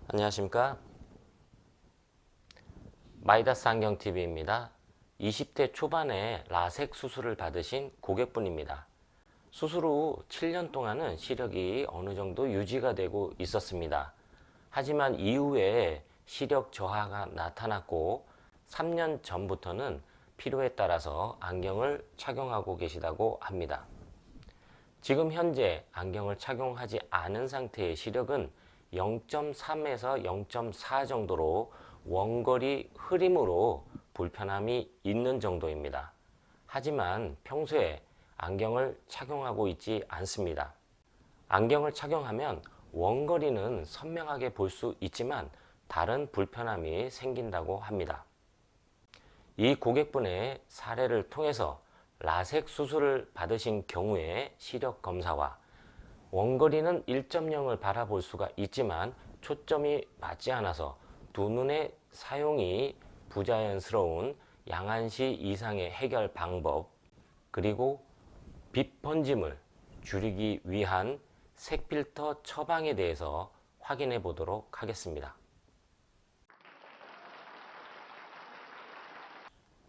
안녕하십니까. 마이다스 안경TV입니다. 20대 초반에 라섹 수술을 받으신 고객분입니다. 수술 후 7년 동안은 시력이 어느 정도 유지가 되고 있었습니다. 하지만 이후에 시력 저하가 나타났고 3년 전부터는 필요에 따라서 안경을 착용하고 계시다고 합니다. 지금 현재 안경을 착용하지 않은 상태의 시력은 0.3에서 0.4 정도로 원거리 흐림으로 불편함이 있는 정도입니다. 하지만 평소에 안경을 착용하고 있지 않습니다. 안경을 착용하면 원거리는 선명하게 볼 수 있지만 다른 불편함이 생긴다고 합니다. 이 고객분의 사례를 통해서 라섹 수술을 받으신 경우에 시력 검사와 원거리는 1.0을 바라볼 수가 있지만 초점이 맞지 않아서 두 눈의 사용이 부자연스러운 양안시 이상의 해결 방법, 그리고 빛 번짐을 줄이기 위한 색필터 처방에 대해서 확인해 보도록 하겠습니다.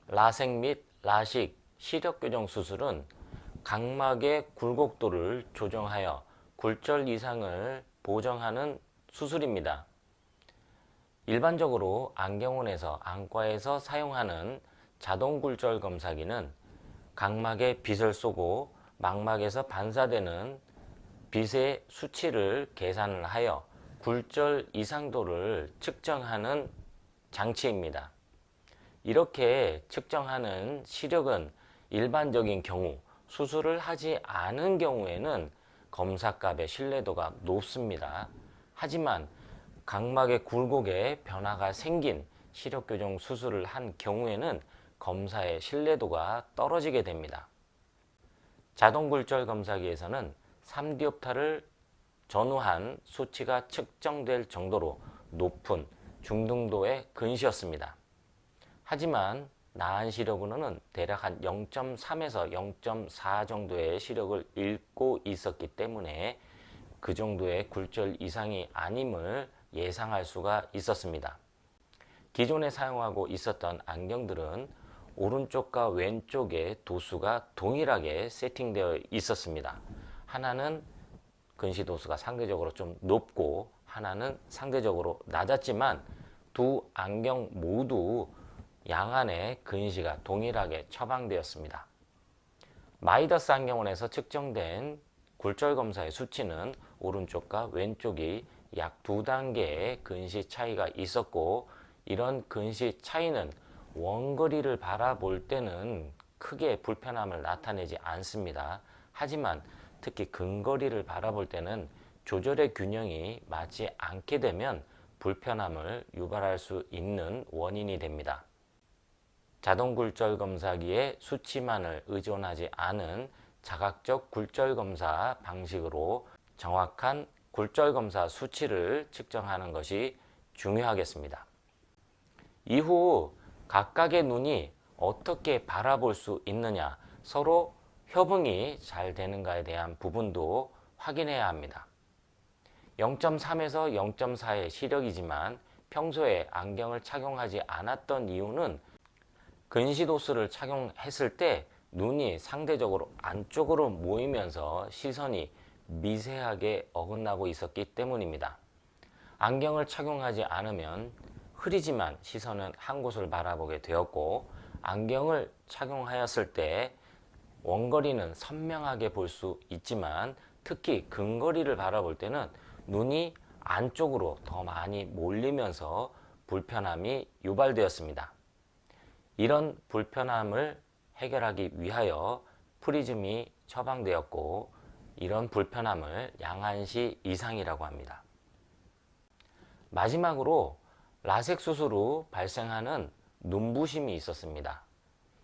라섹 및 라식 시력 교정 수술은 각막의 굴곡도를 조정하여 굴절 이상을 보정하는 수술입니다. 일반적으로 안경원에서 안과에서 사용하는 자동 굴절 검사기는 각막에 빛을 쏘고 망막에서 반사되는 빛의 수치를 계산을 하여 굴절 이상도를 측정하는 장치입니다. 이렇게 측정하는 시력은 일반적인 경우 수술을 하지 않은 경우에는 검사값의 신뢰도가 높습니다. 하지만 각막의 굴곡에 변화가 생긴 시력교정 수술을 한 경우에는 검사의 신뢰도가 떨어지게 됩니다. 자동굴절 검사기에서는 3디옵타를 전후한 수치가 측정될 정도로 높은 중등도의 근시였습니다. 하지만 나은 시력으로는 대략 한 0.3에서 0.4 정도의 시력을 잃고 있었기 때문에 그 정도의 굴절 이상이 아님을 예상할 수가 있었습니다. 기존에 사용하고 있었던 안경들은 오른쪽과 왼쪽의 도수가 동일하게 세팅되어 있었습니다. 하나는 근시 도수가 상대적으로 좀 높고 하나는 상대적으로 낮았지만 두 안경 모두 양안의 근시가 동일하게 처방되었습니다. 마이다스 안경원에서 측정된 굴절 검사의 수치는 오른쪽과 왼쪽이 약 2단계의 근시 차이가 있었고, 이런 근시 차이는 원거리를 바라볼 때는 크게 불편함을 나타내지 않습니다. 하지만 특히 근거리를 바라볼 때는 조절의 균형이 맞지 않게 되면 불편함을 유발할 수 있는 원인이 됩니다. 자동 굴절 검사기의 수치만을 의존하지 않은 자각적 굴절 검사 방식으로 정확한 굴절 검사 수치를 측정하는 것이 중요하겠습니다. 이후 각각의 눈이 어떻게 바라볼 수 있느냐, 서로 협응이 잘 되는가에 대한 부분도 확인해야 합니다. 0.3에서 0.4의 시력이지만 평소에 안경을 착용하지 않았던 이유는 근시도수를 착용했을 때 눈이 상대적으로 안쪽으로 모이면서 시선이 미세하게 어긋나고 있었기 때문입니다. 안경을 착용하지 않으면 흐리지만 시선은 한 곳을 바라보게 되었고, 안경을 착용하였을 때 원거리는 선명하게 볼 수 있지만 특히 근거리를 바라볼 때는 눈이 안쪽으로 더 많이 몰리면서 불편함이 유발되었습니다. 이런 불편함을 해결하기 위하여 프리즘이 처방되었고, 이런 불편함을 양안시 이상이라고 합니다. 마지막으로 라섹 수술 후 발생하는 눈부심이 있었습니다.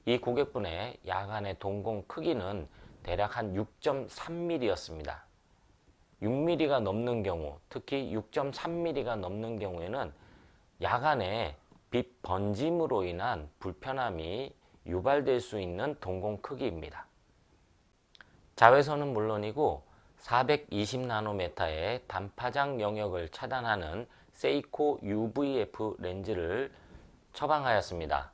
이 고객분의 야간의 동공 크기는 대략 한 6.3mm였습니다. 6mm가 넘는 경우, 특히 6.3mm가 넘는 경우에는 야간에 빛 번짐으로 인한 불편함이 유발될 수 있는 동공 크기입니다. 자외선은 물론이고 420나노메타의 단파장 영역을 차단하는 세이코 UVF 렌즈를 처방하였습니다.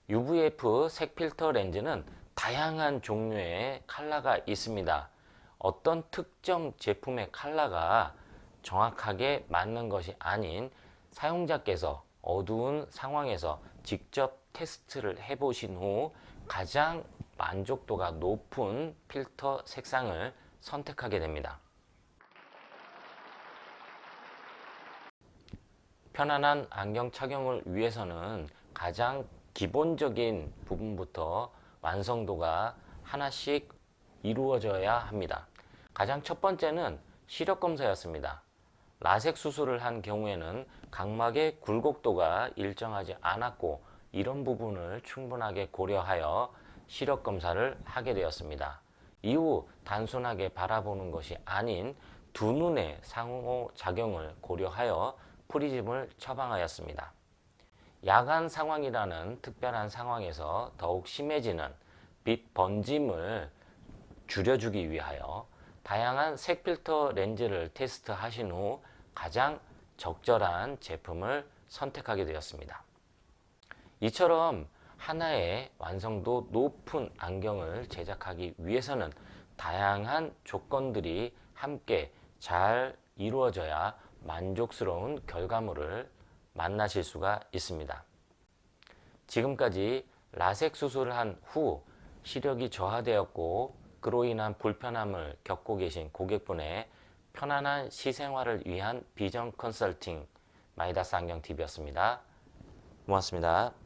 UVF 색필터 렌즈는 다양한 종류의 컬러가 있습니다. 어떤 특정 제품의 컬러가 정확하게 맞는 것이 아닌 사용자께서 어두운 상황에서 직접 테스트를 해보신 후 가장 만족도가 높은 필터 색상을 선택하게 됩니다. 편안한 안경 착용을 위해서는 가장 기본적인 부분부터 완성도가 하나씩 이루어져야 합니다. 가장 첫 번째는 시력 검사였습니다. 라섹 수술을 한 경우에는 각막의 굴곡도가 일정하지 않았고 이런 부분을 충분하게 고려하여 시력 검사를 하게 되었습니다. 이후 단순하게 바라보는 것이 아닌 두 눈의 상호작용을 고려하여 프리즘을 처방하였습니다. 야간 상황이라는 특별한 상황에서 더욱 심해지는 빛 번짐을 줄여주기 위하여 다양한 색 필터 렌즈를 테스트하신 후 가장 적절한 제품을 선택하게 되었습니다. 이처럼 하나의 완성도 높은 안경을 제작하기 위해서는 다양한 조건들이 함께 잘 이루어져야 만족스러운 결과물을 만나실 수가 있습니다. 지금까지 라섹 수술을 한 후 시력이 저하되었고 그로 인한 불편함을 겪고 계신 고객분의 편안한 시생활을 위한 비전 컨설팅 마이다스 안경TV였습니다. 고맙습니다.